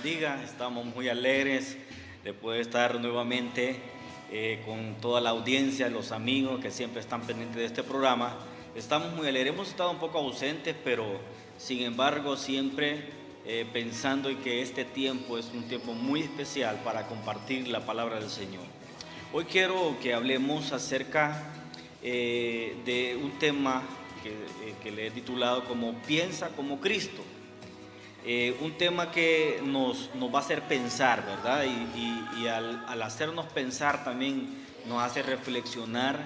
bendiga. Estamos muy alegres de poder estar nuevamente con toda la audiencia, los amigos que siempre están pendientes de este programa. Estamos muy alegres, hemos estado un poco ausentes, pero sin embargo siempre pensando en que este tiempo es un tiempo muy especial para compartir la palabra del Señor. Hoy quiero que hablemos acerca de un tema que le he titulado como Piensa como Cristo. Un tema que nos va a hacer pensar, ¿verdad? Y al hacernos pensar también nos hace reflexionar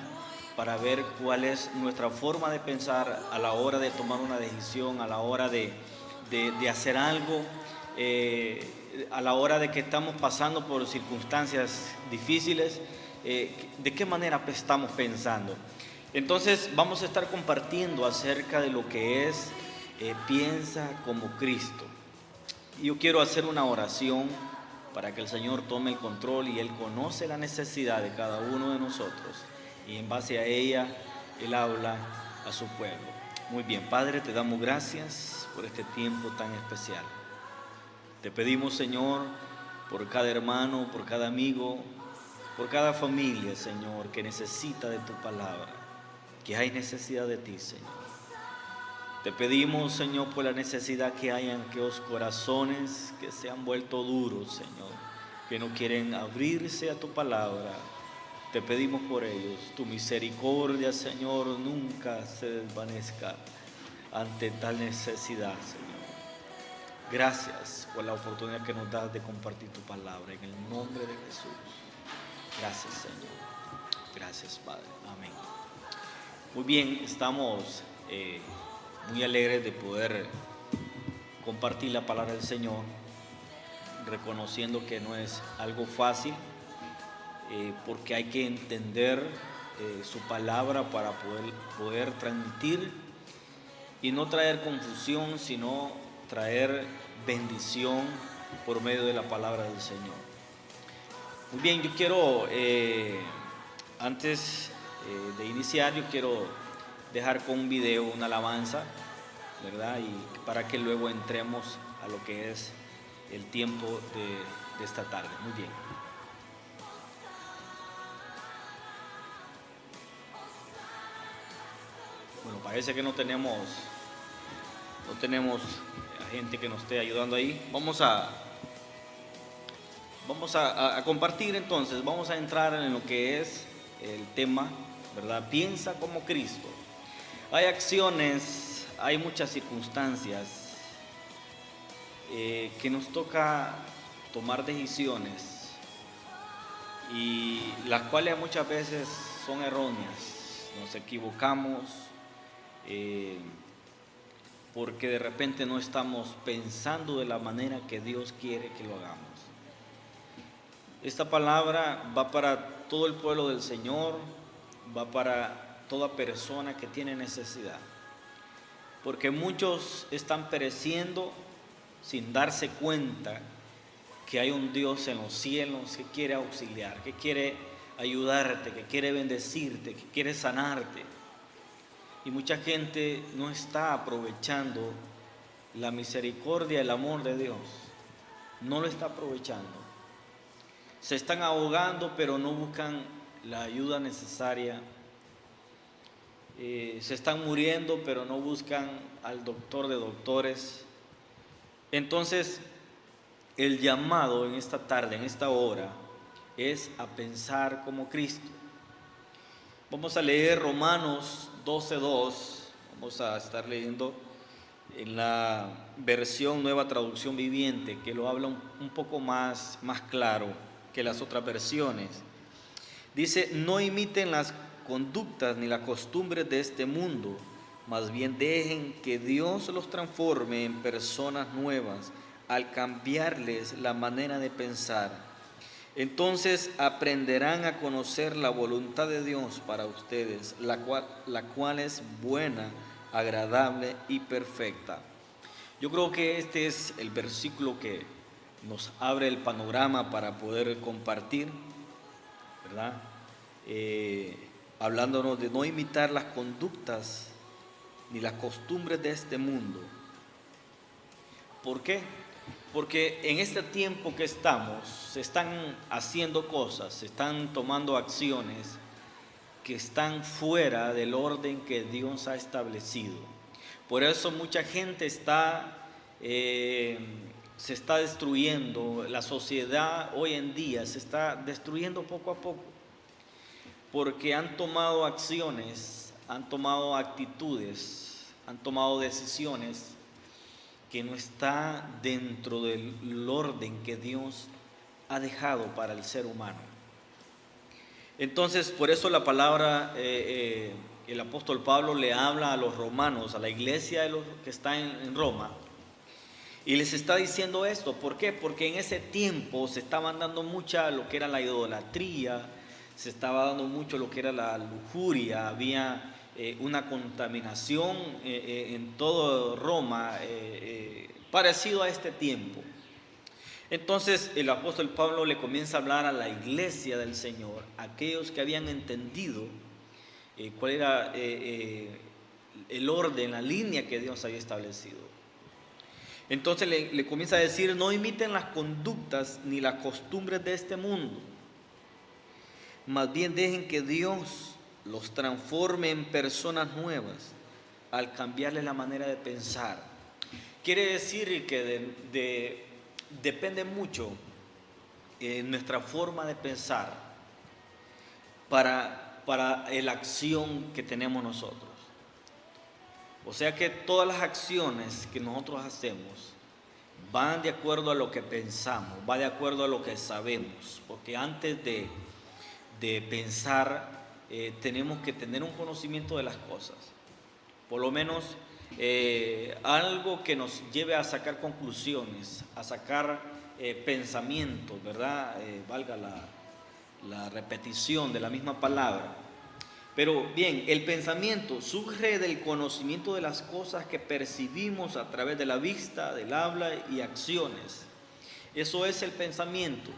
para ver cuál es nuestra forma de pensar a la hora de tomar una decisión, a la hora de hacer algo, a la hora de que estamos pasando por circunstancias difíciles, de qué manera estamos pensando. Entonces vamos a estar compartiendo acerca de lo que es piensa como Cristo. Yo quiero hacer una oración para que el Señor tome el control, y Él conoce la necesidad de cada uno de nosotros, y en base a ella Él habla a su pueblo. Muy bien, Padre, te damos gracias por este tiempo tan especial. Te pedimos, Señor, por cada hermano, por cada amigo, por cada familia, Señor, que necesita de tu palabra, que hay necesidad de ti, Señor. Te pedimos, Señor, por la necesidad que hay en aquellos corazones que se han vuelto duros, Señor, que no quieren abrirse a tu palabra. Te pedimos por ellos. Tu misericordia, Señor, nunca se desvanezca ante tal necesidad, Señor. Gracias por la oportunidad que nos das de compartir tu palabra. En el nombre de Jesús. Gracias, Señor. Gracias, Padre. Amén. Muy bien, estamos muy alegres de poder compartir la palabra del Señor, reconociendo que no es algo fácil, porque hay que entender su palabra para poder transmitir y no traer confusión, sino traer bendición por medio de la palabra del Señor. Muy bien, yo quiero, antes de iniciar, yo quiero dejar con un video, una alabanza, ¿verdad? Y para que luego entremos a lo que es el tiempo de esta tarde. Muy bien. Bueno, parece que no tenemos a gente que nos esté ayudando ahí. Vamos a compartir entonces, vamos a entrar en lo que es el tema, ¿verdad? Piensa como Cristo. Hay acciones, hay muchas circunstancias que nos toca tomar decisiones, y las cuales muchas veces son erróneas. Nos equivocamos porque de repente no estamos pensando de la manera que Dios quiere que lo hagamos. Esta palabra va para todo el pueblo del Señor, va para toda persona que tiene necesidad, porque muchos están pereciendo sin darse cuenta que hay un Dios en los cielos que quiere auxiliar, que quiere ayudarte, que quiere bendecirte, que quiere sanarte. Y mucha gente no está aprovechando la misericordia, el amor de Dios, no lo está aprovechando. Se están ahogando, pero no buscan la ayuda necesaria. Se están muriendo, pero no buscan al doctor de doctores. Entonces, el llamado en esta tarde, en esta hora, es a pensar como Cristo. Vamos a leer Romanos 12:2. Vamos a estar leyendo en la versión Nueva Traducción Viviente, que lo habla un poco más claro que las otras versiones. Dice: no imiten las conductas ni las costumbres de este mundo, más bien dejen que Dios los transforme en personas nuevas al cambiarles la manera de pensar. Entonces aprenderán a conocer la voluntad de Dios para ustedes, la cual es buena, agradable y perfecta. Yo creo que este es el versículo que nos abre el panorama para poder compartir, ¿verdad? Hablándonos de no imitar las conductas ni las costumbres de este mundo. ¿Por qué? Porque en este tiempo que estamos, se están haciendo cosas, se están tomando acciones que están fuera del orden que Dios ha establecido. Por eso mucha gente se está destruyendo, la sociedad hoy en día se está destruyendo poco a poco, porque han tomado acciones, han tomado actitudes, han tomado decisiones que no está dentro del orden que Dios ha dejado para el ser humano. Entonces, por eso la palabra, el apóstol Pablo le habla a los romanos, a la iglesia de los que está en Roma, y les está diciendo esto. ¿Por qué? Porque en ese tiempo se estaba dando mucha lo que era la idolatría, se estaba dando mucho lo que era la lujuria, había una contaminación en todo Roma parecido a este tiempo. Entonces el apóstol Pablo le comienza a hablar a la iglesia del Señor, aquellos que habían entendido cuál era el orden, la línea que Dios había establecido. Entonces le comienza a decir: no imiten las conductas ni las costumbres de este mundo, más bien dejen que Dios los transforme en personas nuevas al cambiarle la manera de pensar. Quiere decir que depende mucho nuestra forma de pensar para la acción que tenemos nosotros. O sea que todas las acciones que nosotros hacemos van de acuerdo a lo que pensamos, va de acuerdo a lo que sabemos, porque antes de pensar tenemos que tener un conocimiento de las cosas, por lo menos algo que nos lleve a sacar conclusiones, a sacar pensamientos, ¿verdad? Valga la repetición de la misma palabra. Pero bien, el pensamiento surge del conocimiento de las cosas que percibimos a través de la vista, del habla y acciones. Eso es el pensamiento.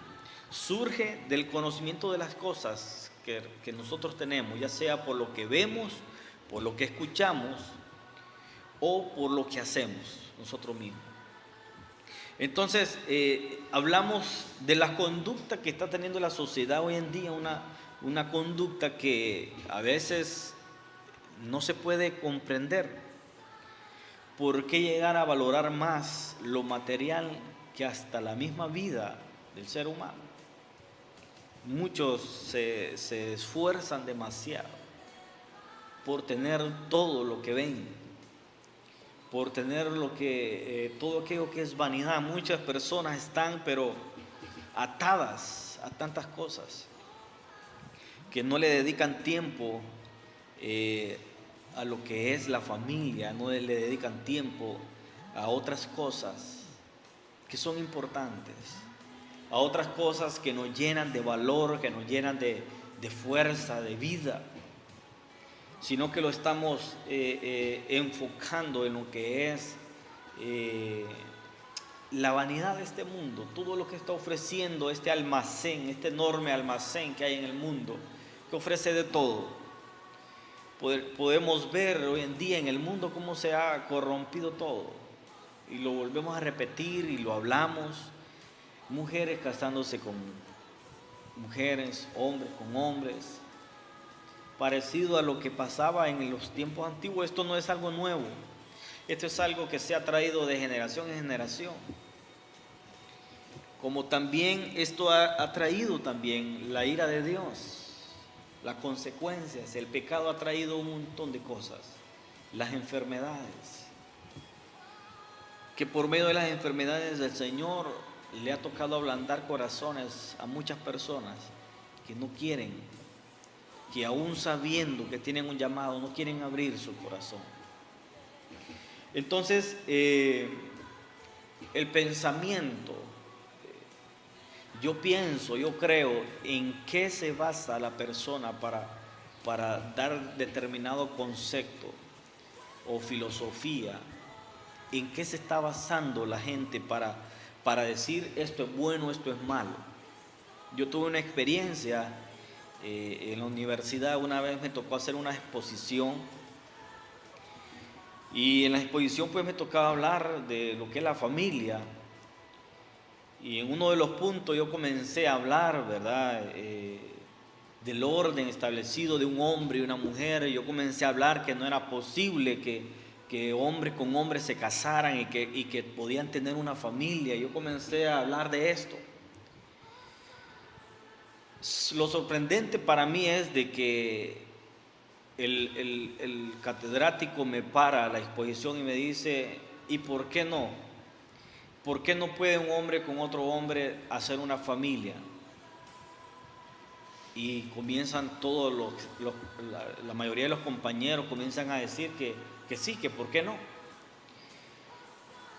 Surge del conocimiento de las cosas que nosotros tenemos, ya sea por lo que vemos, por lo que escuchamos o por lo que hacemos nosotros mismos. Entonces, hablamos de la conducta que está teniendo la sociedad hoy en día, una conducta que a veces no se puede comprender. ¿Por qué llegar a valorar más lo material que hasta la misma vida del ser humano? Muchos se esfuerzan demasiado por tener todo lo que ven, por tener todo aquello que es vanidad. Muchas personas están pero atadas a tantas cosas que no le dedican tiempo a lo que es la familia, no le dedican tiempo a otras cosas que son importantes, a otras cosas que nos llenan de valor, que nos llenan de fuerza, de vida, sino que lo estamos enfocando en lo que es la vanidad de este mundo, todo lo que está ofreciendo este almacén, este enorme almacén que hay en el mundo, que ofrece de todo. Podemos ver hoy en día en el mundo cómo se ha corrompido todo, y lo volvemos a repetir y lo hablamos. Mujeres casándose con mujeres, hombres con hombres, parecido a lo que pasaba en los tiempos antiguos. Esto no es algo nuevo, esto es algo que se ha traído de generación en generación. Como también esto ha traído también la ira de Dios, las consecuencias. El pecado ha traído un montón de cosas, las enfermedades, que por medio de las enfermedades del Señor le ha tocado ablandar corazones a muchas personas que no quieren, que aún sabiendo que tienen un llamado, no quieren abrir su corazón. Entonces, el pensamiento, yo creo en qué se basa la persona para dar determinado concepto o filosofía, en qué se está basando la gente para decir esto es bueno, esto es malo. Yo tuve una experiencia en la universidad. Una vez me tocó hacer una exposición, y en la exposición pues me tocaba hablar de lo que es la familia, Y en uno de los puntos yo comencé a hablar, ¿verdad? Del orden establecido de un hombre y una mujer. Yo comencé a hablar que no era posible que hombres con hombres se casaran y que podían tener una familia. Yo comencé a hablar de esto. Lo sorprendente para mí es de que el catedrático me para a la exposición y me dice, ¿y por qué no? ¿Por qué no puede un hombre con otro hombre hacer una familia? Y comienzan todos la mayoría de los compañeros comienzan a decir que sí, que por qué no.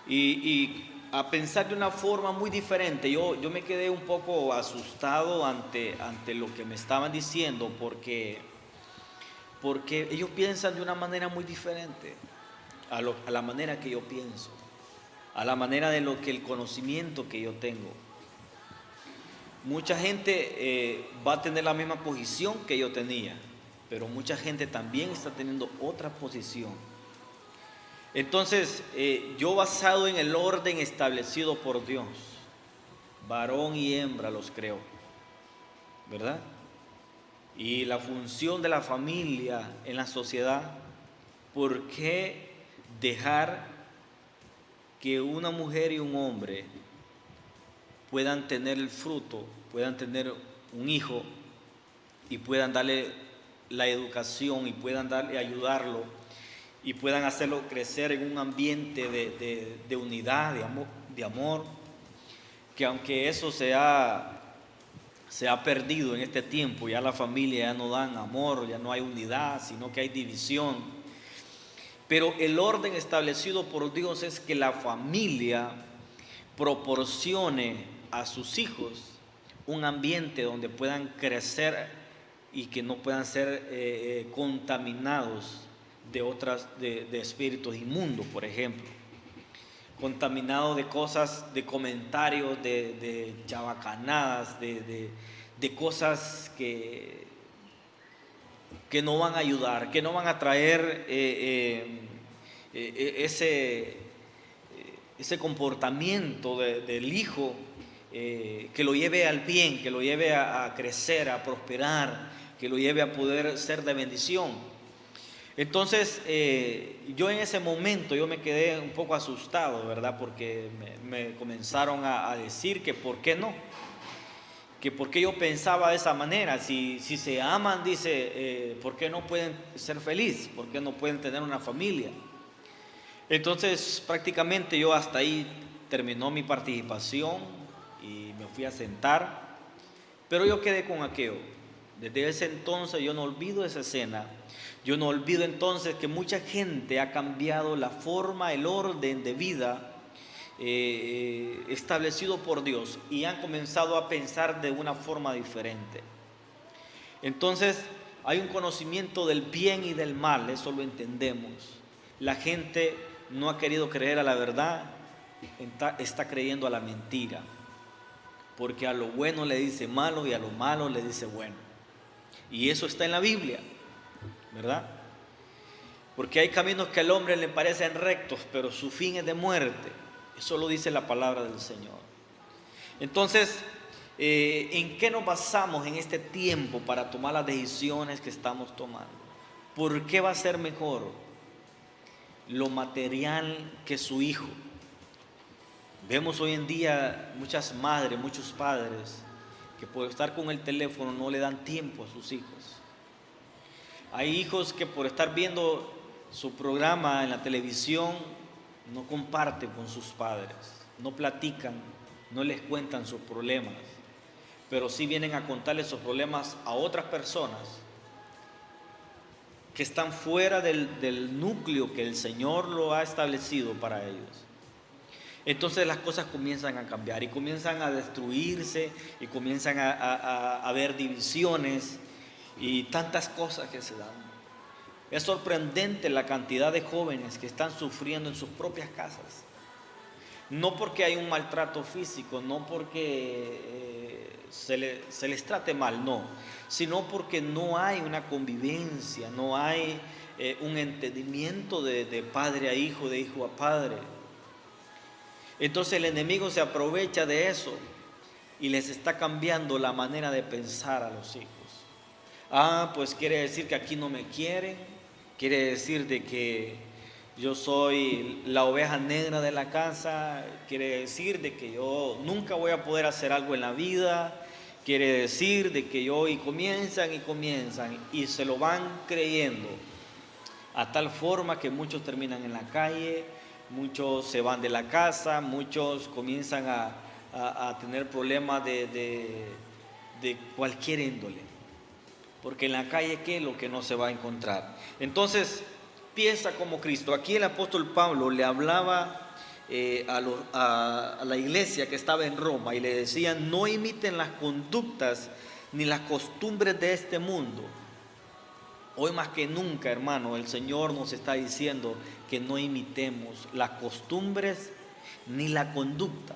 Y a pensar de una forma muy diferente. Yo me quedé un poco asustado ante lo que me estaban diciendo porque ellos piensan de una manera muy diferente a la manera que yo pienso, a la manera de lo que el conocimiento que yo tengo. Mucha gente va a tener la misma posición que yo tenía, pero mucha gente también está teniendo otra posición. Entonces, yo basado en el orden establecido por Dios, varón y hembra los creó, ¿verdad? Y la función de la familia en la sociedad, ¿por qué dejar que una mujer y un hombre puedan tener el fruto, puedan tener un hijo y puedan darle la educación y puedan ayudarlo y puedan hacerlo crecer en un ambiente de unidad, de amor, que aunque eso se ha perdido en este tiempo, ya la familia ya no dan amor, ya no hay unidad, sino que hay división. Pero el orden establecido por Dios es que la familia proporcione a sus hijos un ambiente donde puedan crecer y que no puedan ser contaminados de espíritus inmundos, por ejemplo, contaminados de cosas, de comentarios, de chabacanadas, de cosas que no van a ayudar, que no van a traer ese comportamiento del hijo que lo lleve al bien, que lo lleve a crecer, a prosperar, que lo lleve a poder ser de bendición. Entonces, yo en ese momento yo me quedé un poco asustado, ¿verdad? Porque me comenzaron a decir que por qué no, que por qué yo pensaba de esa manera. Si se aman, dice, ¿por qué no pueden ser felices? ¿Por qué no pueden tener una familia? Entonces, prácticamente yo hasta ahí terminó mi participación y me fui a sentar, pero yo quedé con aquello. Desde ese entonces yo no olvido esa escena. Yo no olvido entonces que mucha gente ha cambiado la forma, el orden de vida establecido por Dios y han comenzado a pensar de una forma diferente. Entonces hay un conocimiento del bien y del mal, eso lo entendemos. La gente no ha querido creer a la verdad, está creyendo a la mentira, porque a lo bueno le dice malo y a lo malo le dice bueno. Y eso está en la Biblia, ¿verdad? Porque hay caminos que al hombre le parecen rectos, pero su fin es de muerte. Eso lo dice la palabra del Señor. Entonces, ¿en qué nos basamos en este tiempo para tomar las decisiones que estamos tomando? ¿Por qué va a ser mejor lo material que su hijo? Vemos hoy en día muchas madres, muchos padres que por estar con el teléfono no le dan tiempo a sus hijos. Hay hijos que por estar viendo su programa en la televisión no comparten con sus padres, no platican, no les cuentan sus problemas, pero sí vienen a contarles sus problemas a otras personas que están fuera del núcleo que el Señor lo ha establecido para ellos. Entonces las cosas comienzan a cambiar y comienzan a destruirse y comienzan a haber divisiones y tantas cosas que se dan. Es sorprendente la cantidad de jóvenes que están sufriendo en sus propias casas. No porque hay un maltrato físico, no porque se les trate mal, no, sino porque no hay una convivencia, no hay un entendimiento de padre a hijo, de hijo a padre. Entonces el enemigo se aprovecha de eso y les está cambiando la manera de pensar a los hijos. Pues quiere decir que aquí no me quieren, quiere decir de que yo soy la oveja negra de la casa, quiere decir de que yo nunca voy a poder hacer algo en la vida, quiere decir de que y comienzan y se lo van creyendo, a tal forma que muchos terminan en la calle, muchos se van de la casa, muchos comienzan a tener problemas de cualquier índole. Porque en la calle, ¿qué es lo que no se va a encontrar? Entonces, piensa como Cristo. Aquí el apóstol Pablo le hablaba a la iglesia que estaba en Roma y le decía: no imiten las conductas ni las costumbres de este mundo. Hoy más que nunca, hermano, el Señor nos está diciendo que no imitemos las costumbres ni la conducta.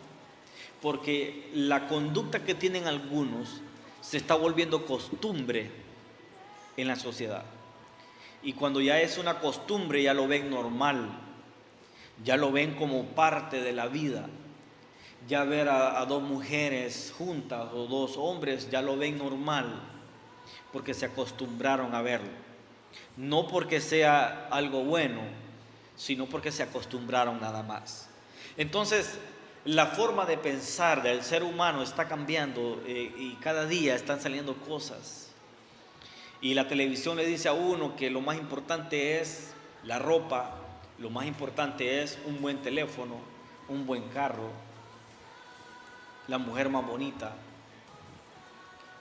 Porque la conducta que tienen algunos se está volviendo costumbre en la sociedad. Y cuando ya es una costumbre, ya lo ven normal, ya lo ven como parte de la vida. Ya ver a dos mujeres juntas o dos hombres, ya lo ven normal, porque se acostumbraron a verlo. No porque sea algo bueno, sino porque se acostumbraron nada más. Entonces, la forma de pensar del ser humano está cambiando y cada día están saliendo cosas. Y la televisión le dice a uno que lo más importante es la ropa, lo más importante es un buen teléfono, un buen carro, la mujer más bonita.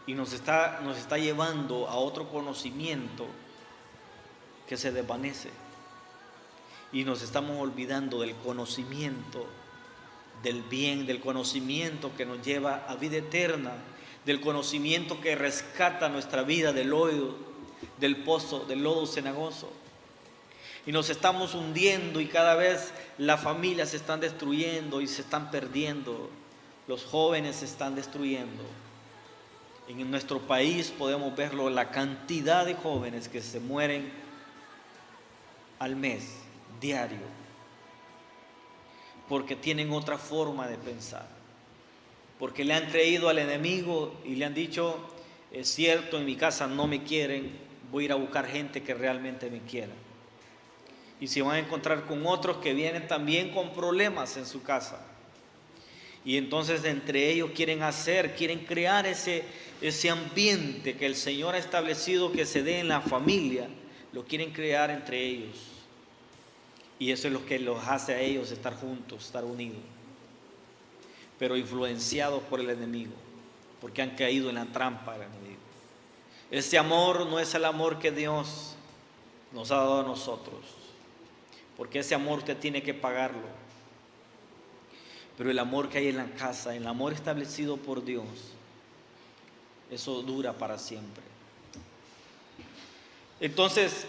Y nos está llevando a otro conocimiento que se desvanece. Y nos estamos olvidando del conocimiento del bien, del conocimiento que nos lleva a vida eterna, del conocimiento que rescata nuestra vida del hoyo, del pozo, del lodo cenagoso. Y nos estamos hundiendo y cada vez las familias se están destruyendo y se están perdiendo. Los jóvenes se están destruyendo. En nuestro país podemos verlo, la cantidad de jóvenes que se mueren al mes, diario, porque tienen otra forma de pensar, porque le han creído al enemigo y le han dicho: es cierto, en mi casa no me quieren, voy a ir a buscar gente que realmente me quiera. Y se van a encontrar con otros que vienen también con problemas en su casa. Y entonces entre ellos quieren crear ese ambiente que el Señor ha establecido que se dé en la familia, lo quieren crear entre ellos. Y eso es lo que los hace a ellos estar juntos, estar unidos. Pero influenciados por el enemigo, porque han caído en la trampa del enemigo. Ese amor no es el amor que Dios nos ha dado a nosotros, porque ese amor usted tiene que pagarlo. Pero el amor que hay en la casa, el amor establecido por Dios, eso dura para siempre. Entonces,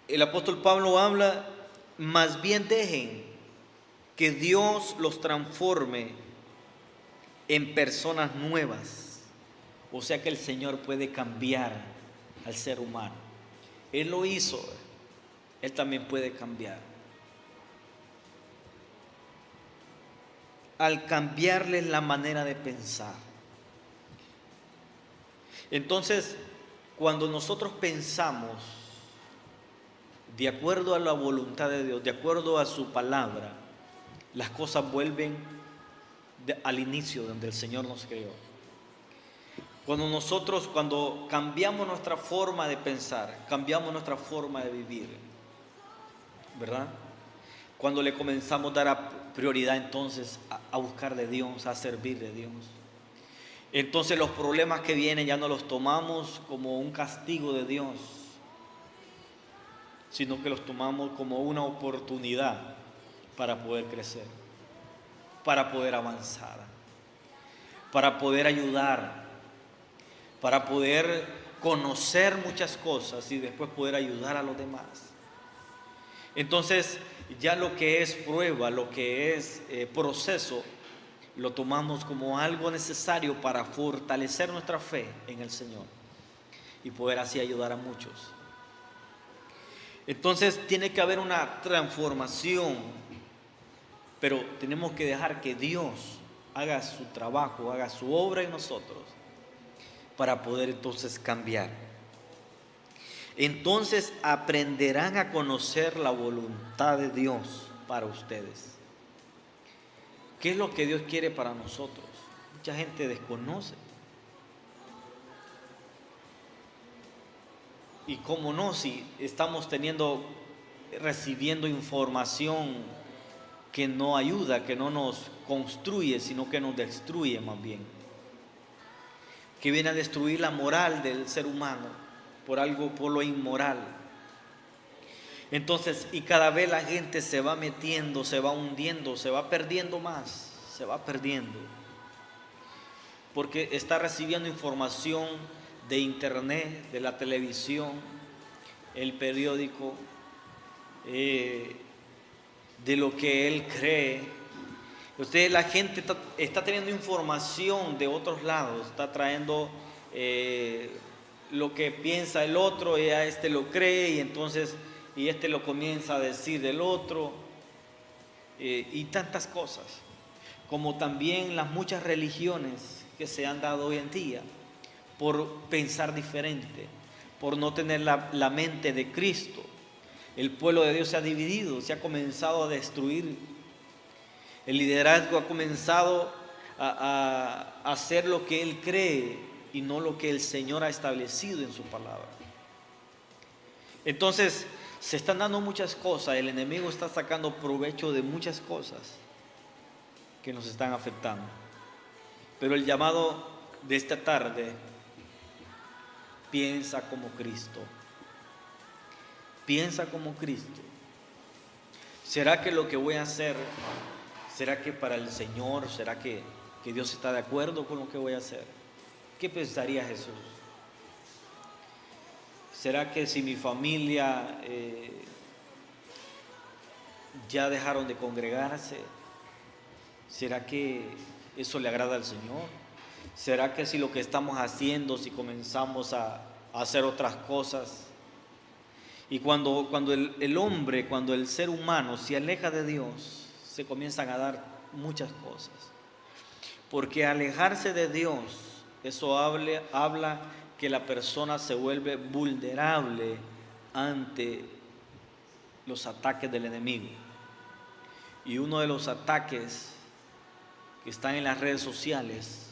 el apóstol Pablo habla: más bien dejen que Dios los transforme en personas nuevas. O sea que el Señor puede cambiar al ser humano. Él lo hizo, Él también puede cambiar. Al cambiarles la manera de pensar. Entonces, cuando nosotros pensamos de acuerdo a la voluntad de Dios, de acuerdo a su palabra, las cosas vuelven al inicio donde el Señor nos creó. Cuando cambiamos nuestra forma de pensar, cambiamos nuestra forma de vivir, ¿verdad? Cuando le comenzamos a dar prioridad entonces a buscar de Dios, a servir de Dios. Entonces los problemas que vienen ya no los tomamos como un castigo de Dios, sino que los tomamos como una oportunidad para poder crecer, para poder avanzar, para poder ayudar, para poder conocer muchas cosas y después poder ayudar a los demás. Entonces, ya lo que es prueba, lo que es proceso, lo tomamos como algo necesario para fortalecer nuestra fe en el Señor y poder así ayudar a muchos. Entonces tiene que haber una transformación pero tenemos que dejar que Dios haga su trabajo, haga su obra en nosotros para poder entonces cambiar. Entonces aprenderán a conocer la voluntad de Dios para ustedes. ¿Qué es lo que Dios quiere para nosotros? Mucha gente desconoce. Y cómo no, si estamos recibiendo información que no ayuda, que no nos construye, sino que nos destruye más bien. Que viene a destruir la moral del ser humano por lo inmoral. Entonces, y cada vez la gente se va metiendo, se va hundiendo, se va perdiendo más, se va perdiendo. Porque está recibiendo información de internet, de la televisión, el periódico, de lo que él cree. La gente está teniendo información de otros lados, está trayendo lo que piensa el otro, y a este lo cree, y entonces este lo comienza a decir del otro, y tantas cosas, como también las muchas religiones que se han dado hoy en día por pensar diferente, por no tener la mente de Cristo. El pueblo de Dios se ha dividido, se ha comenzado a destruir. El liderazgo ha comenzado a hacer lo que él cree y no lo que el Señor ha establecido en su palabra. Entonces, se están dando muchas cosas, el enemigo está sacando provecho de muchas cosas que nos están afectando. Pero el llamado de esta tarde: piensa como Cristo. Piensa como Cristo. ¿Será que lo que voy a hacer, será que para el Señor, será que Dios está de acuerdo con lo que voy a hacer? ¿Qué pensaría Jesús? ¿Será que si mi familia ya dejaron de congregarse, será que eso le agrada al Señor? ¿Será que si lo que estamos haciendo, si comenzamos a hacer otras cosas? Y cuando el ser humano se aleja de Dios, se comienzan a dar muchas cosas. Porque alejarse de Dios, eso habla que la persona se vuelve vulnerable ante los ataques del enemigo. Y uno de los ataques que están en las redes sociales,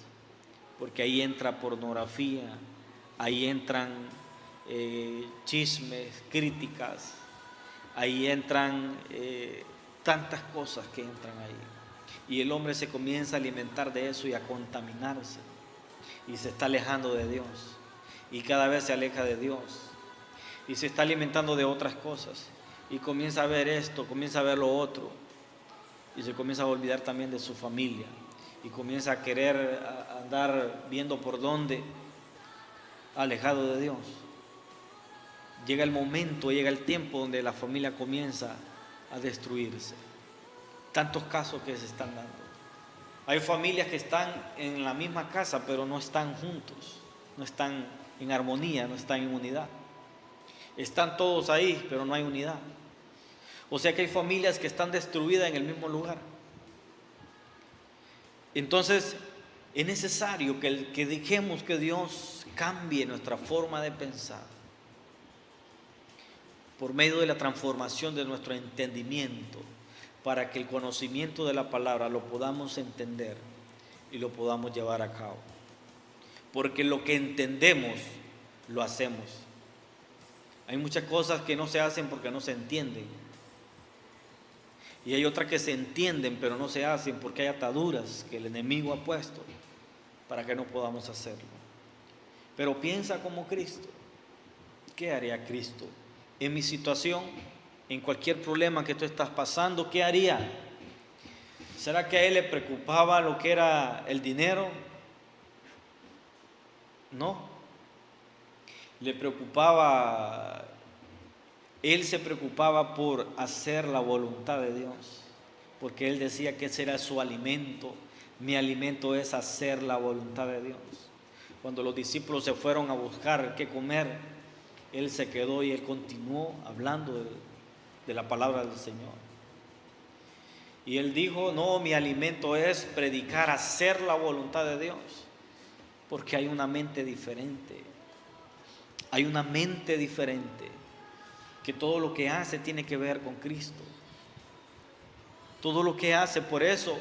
porque ahí entra pornografía, ahí entran chismes, críticas, ahí entran tantas cosas que entran ahí. Y el hombre se comienza a alimentar de eso y a contaminarse. Y se está alejando de Dios. Y cada vez se aleja de Dios. Y se está alimentando de otras cosas. Y comienza a ver esto, comienza a ver lo otro. Y se comienza a olvidar también de su familia. Y comienza a querer andar viendo por dónde, alejado de Dios. Llega el momento, llega el tiempo donde la familia comienza a destruirse. Tantos casos que se están dando. Hay familias que están en la misma casa, pero no están juntos, no están en armonía, no están en unidad. Están todos ahí, pero no hay unidad. O sea que hay familias que están destruidas en el mismo lugar. Entonces, es necesario que dejemos que Dios cambie nuestra forma de pensar por medio de la transformación de nuestro entendimiento, para que el conocimiento de la palabra lo podamos entender y lo podamos llevar a cabo. Porque lo que entendemos, lo hacemos. Hay muchas cosas que no se hacen porque no se entienden. Y hay otras que se entienden pero no se hacen porque hay ataduras que el enemigo ha puesto para que no podamos hacerlo. Pero piensa como Cristo. ¿Qué haría Cristo en mi situación? En cualquier problema que tú estás pasando, ¿qué haría? ¿Será que a él le preocupaba lo que era el dinero? No. Le preocupaba, él se preocupaba por hacer la voluntad de Dios, porque él decía que ese era su alimento. Mi alimento es hacer la voluntad de Dios. Cuando los discípulos se fueron a buscar qué comer, él se quedó y él continuó hablando de la palabra del Señor. Y él dijo, no, mi alimento es predicar, hacer la voluntad de Dios. Porque hay una mente diferente. Hay una mente diferente. Que todo lo que hace tiene que ver con Cristo. Todo lo que hace, por eso,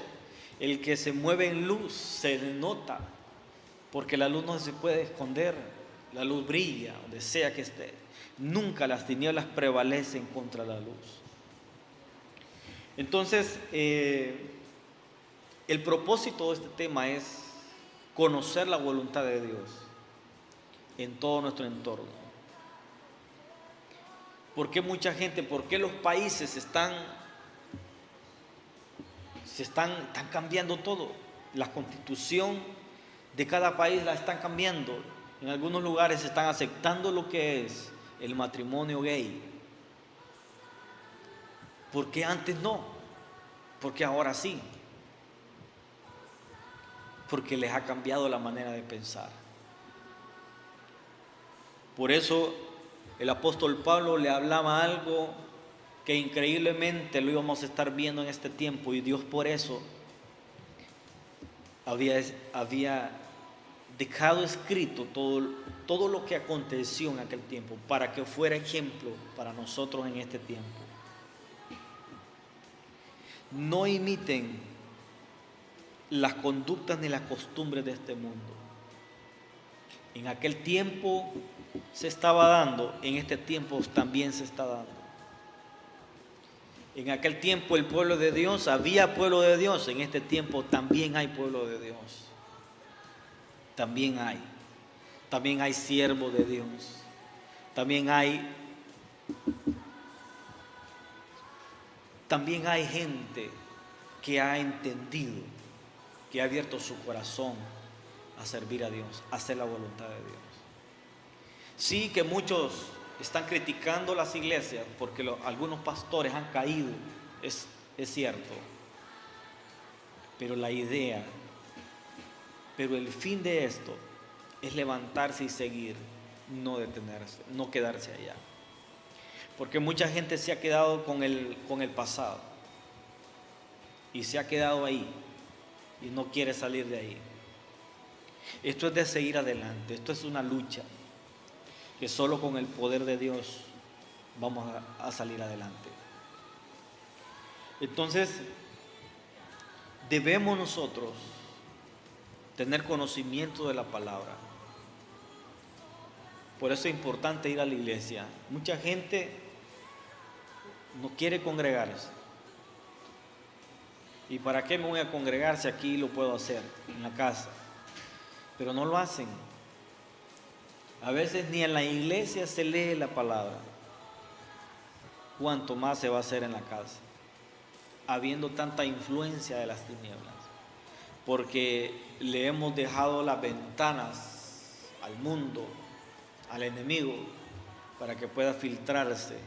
el que se mueve en luz se nota. Porque la luz no se puede esconder. La luz brilla donde sea que esté. Nunca las tinieblas prevalecen contra la luz. Entonces, el propósito de este tema es conocer la voluntad de Dios en todo nuestro entorno. ¿Por qué mucha gente, por qué los países están cambiando todo? La constitución de cada país la están cambiando. En algunos lugares están aceptando lo que es el matrimonio gay. ¿Por qué antes no? Porque ahora sí. Porque les ha cambiado la manera de pensar. Por eso el apóstol Pablo le hablaba algo que increíblemente lo íbamos a estar viendo en este tiempo, y Dios por eso había dejado escrito todo lo que aconteció en aquel tiempo para que fuera ejemplo para nosotros en este tiempo. No imiten las conductas ni las costumbres de este mundo. En aquel tiempo se estaba dando, en este tiempo también se está dando. En aquel tiempo el pueblo de Dios, había pueblo de Dios, en este tiempo también hay pueblo de Dios. También hay siervo de Dios. También hay gente que ha entendido, que ha abierto su corazón a servir a Dios, a hacer la voluntad de Dios. Sí, que muchos están criticando las iglesias porque algunos pastores han caído, es cierto. Pero el fin de esto es levantarse y seguir, no detenerse, no quedarse allá. Porque mucha gente se ha quedado con el pasado y se ha quedado ahí y no quiere salir de ahí. Esto es de seguir adelante, esto es una lucha que solo con el poder de Dios vamos a salir adelante. Entonces, debemos nosotros tener conocimiento de la palabra. Por eso es importante ir a la iglesia. Mucha gente no quiere congregarse. ¿Y para qué me voy a congregar si aquí lo puedo hacer en la casa? Pero no lo hacen. A veces ni en la iglesia se lee la palabra. ¿Cuánto más se va a hacer en la casa? Habiendo tanta influencia de las tinieblas. Porque le hemos dejado las ventanas al mundo, al enemigo, para que pueda filtrarse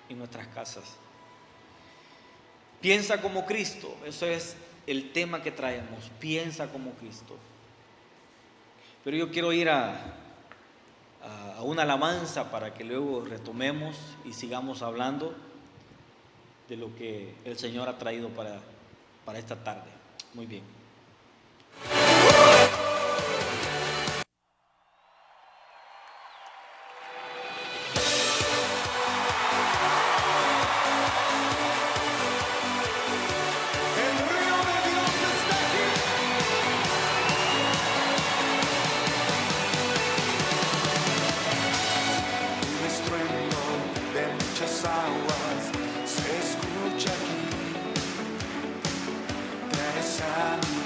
en nuestras casas. Piensa como Cristo, eso es el tema que traemos, piensa como Cristo. Pero yo quiero ir a una alabanza para que luego retomemos y sigamos hablando de lo que el Señor ha traído para esta tarde. Muy bien. Aguas se escucha aquí, trae sanidad.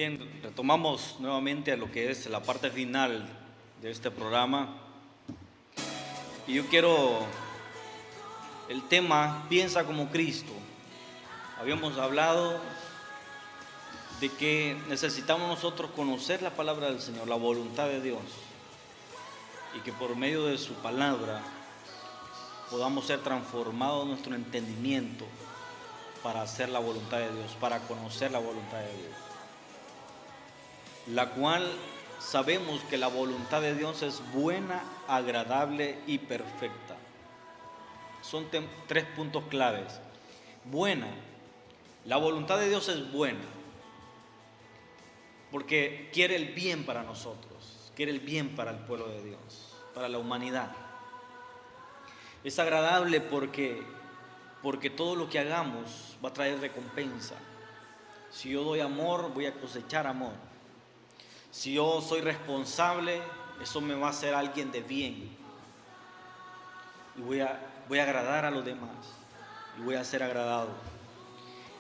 Bien, retomamos nuevamente a lo que es la parte final de este programa. Y yo quiero, el tema, piensa como Cristo. Habíamos hablado de que necesitamos nosotros conocer la palabra del Señor, la voluntad de Dios, y que por medio de su palabra podamos ser transformados nuestro entendimiento para hacer la voluntad de Dios, para conocer la voluntad de Dios, la cual sabemos que la voluntad de Dios es buena, agradable y perfecta. Son tres puntos claves. Buena. La voluntad de Dios es buena porque quiere el bien para nosotros, quiere el bien para el pueblo de Dios, para la humanidad. Es agradable porque todo lo que hagamos va a traer recompensa. Si yo doy amor, voy a cosechar amor. Si yo soy responsable, eso me va a hacer alguien de bien. Y voy a agradar a los demás. Y voy a ser agradado.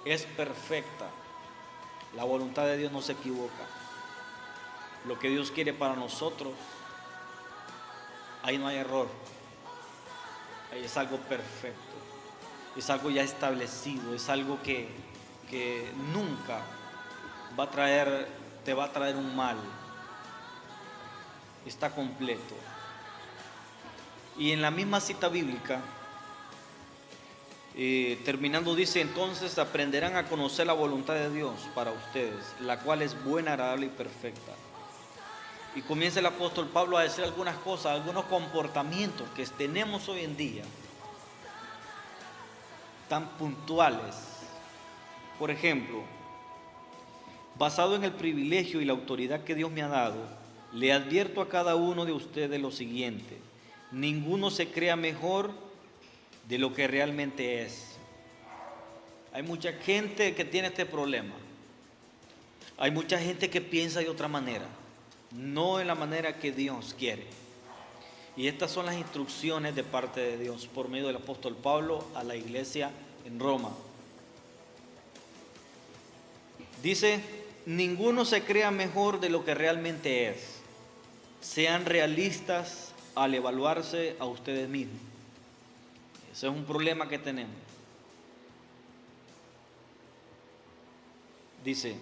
Es perfecta. La voluntad de Dios no se equivoca. Lo que Dios quiere para nosotros, ahí no hay error. Ahí es algo perfecto. Es algo ya establecido. Es algo que nunca te va a traer un mal. Está completo. Y en la misma cita bíblica, terminando, dice: entonces aprenderán a conocer la voluntad de Dios para ustedes, la cual es buena, agradable y perfecta. Y comienza el apóstol Pablo a decir algunas cosas, algunos comportamientos que tenemos hoy en día, tan puntuales. Por ejemplo, basado en el privilegio y la autoridad que Dios me ha dado, le advierto a cada uno de ustedes lo siguiente: ninguno se crea mejor de lo que realmente es. Hay mucha gente que tiene este problema. Hay mucha gente que piensa de otra manera, no en la manera que Dios quiere. Y estas son las instrucciones de parte de Dios por medio del apóstol Pablo a la iglesia en Roma. Dice: ninguno se crea mejor de lo que realmente es. Sean realistas al evaluarse a ustedes mismos. Ese es un problema que tenemos. Dice: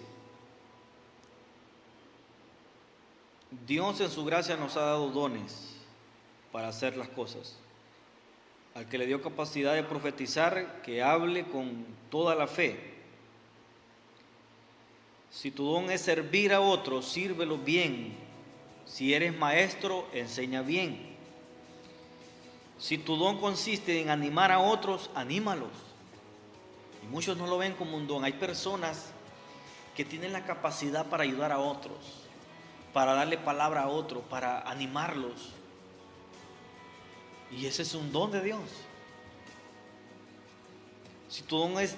Dios en su gracia nos ha dado dones para hacer las cosas. Al que le dio capacidad de profetizar, que hable con toda la fe. Si tu don es servir a otros, sírvelo bien. Si eres maestro, enseña bien. Si tu don consiste en animar a otros, anímalos. Y muchos no lo ven como un don. Hay personas que tienen la capacidad para ayudar a otros, para darle palabra a otros, para animarlos. Y ese es un don de Dios. Si tu don es